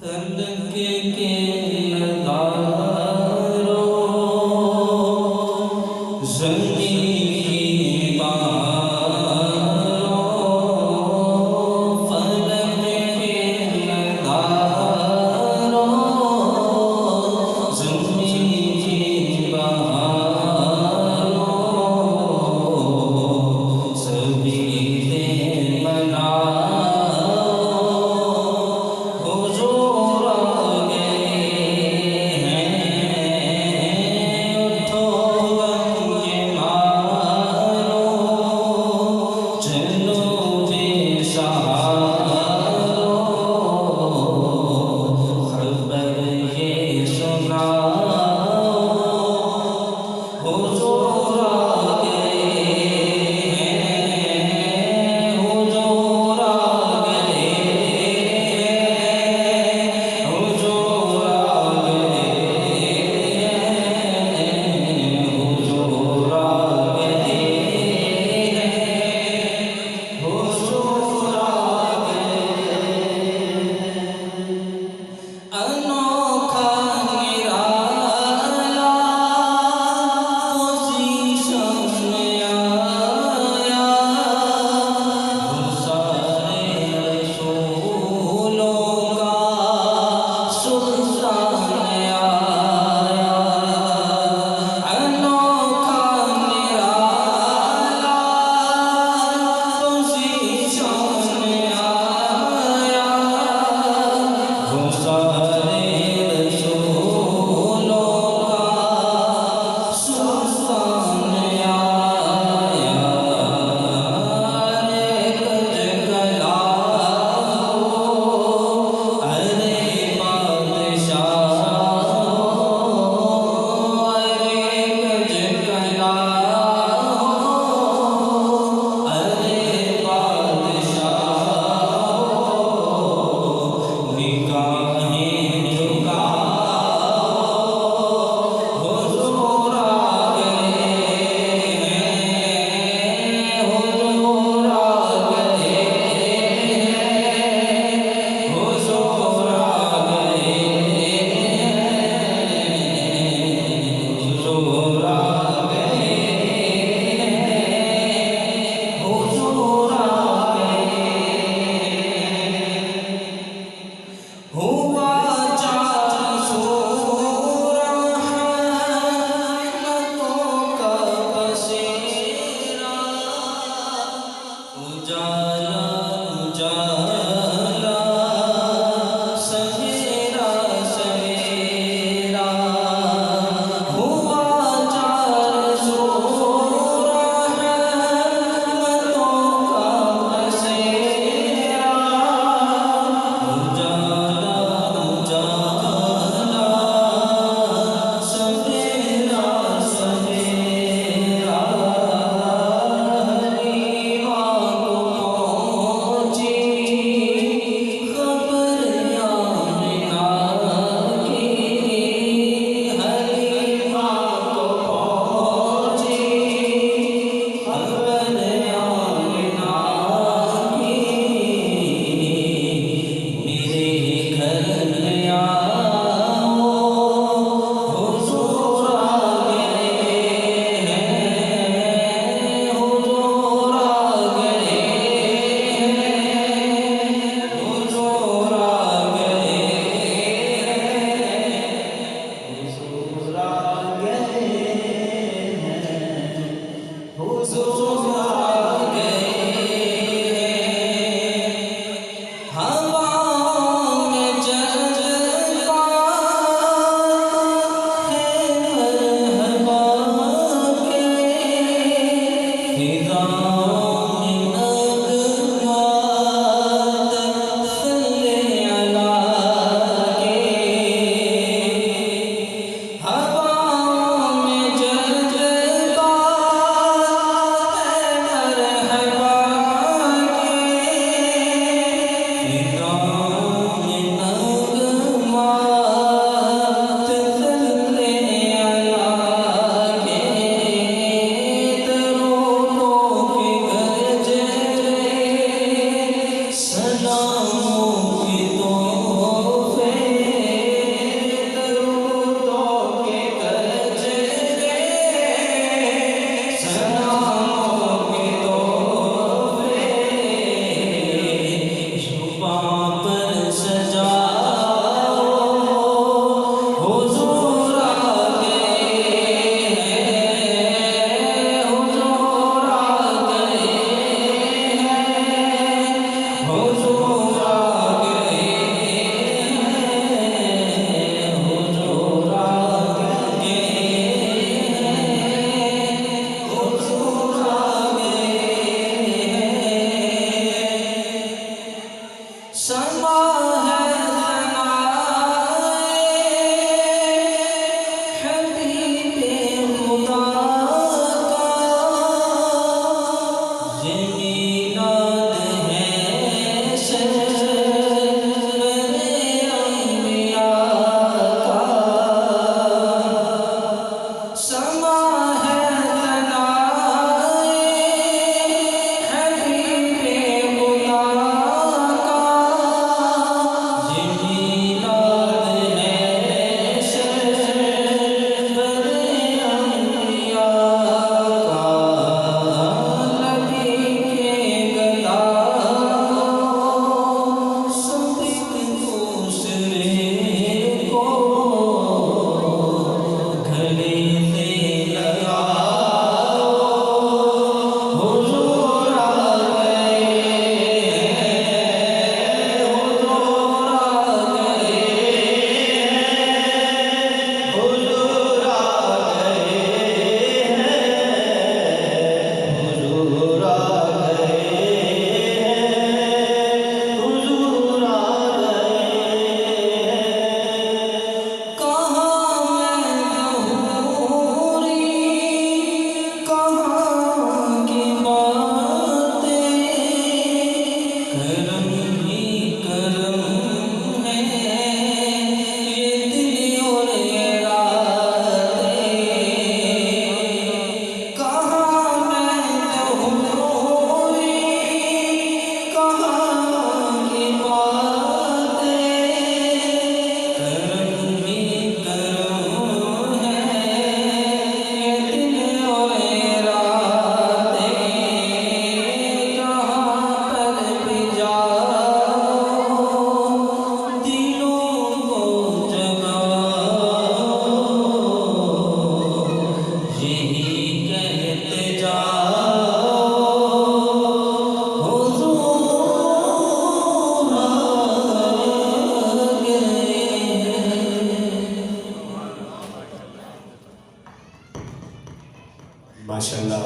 हल्के के नज़ारों ज़मीनी बहारों फलक के नज़ारों ज़मीनी बहारों सभी दे मना हुज़ूर आ गए हैं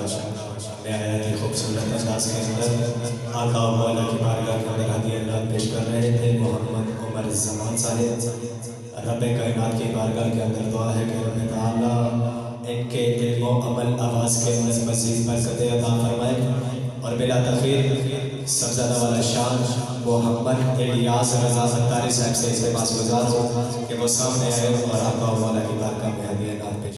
नहायत ही खूबसूरत अंदाज के अंदर आका मौला की बारगाह के अंदर हदीया नात पेश कर रहे थे मोहम्मद उमर ज़मान साहिब। रब कायनात की बारगाह के अंदर दुआ है कि रब ताला इनके इल्म व अमल आवाज़ के अंदर मज़ीद बरकत अता फरमाए और बिला तख़ीर सबज़ादा वाला शान मोहम्मद इलियास रज़ा सत्तारी साहब से इल्तिमास गुज़ार हो कि वो सामने आए और आका मौला की बारगाह में हदीया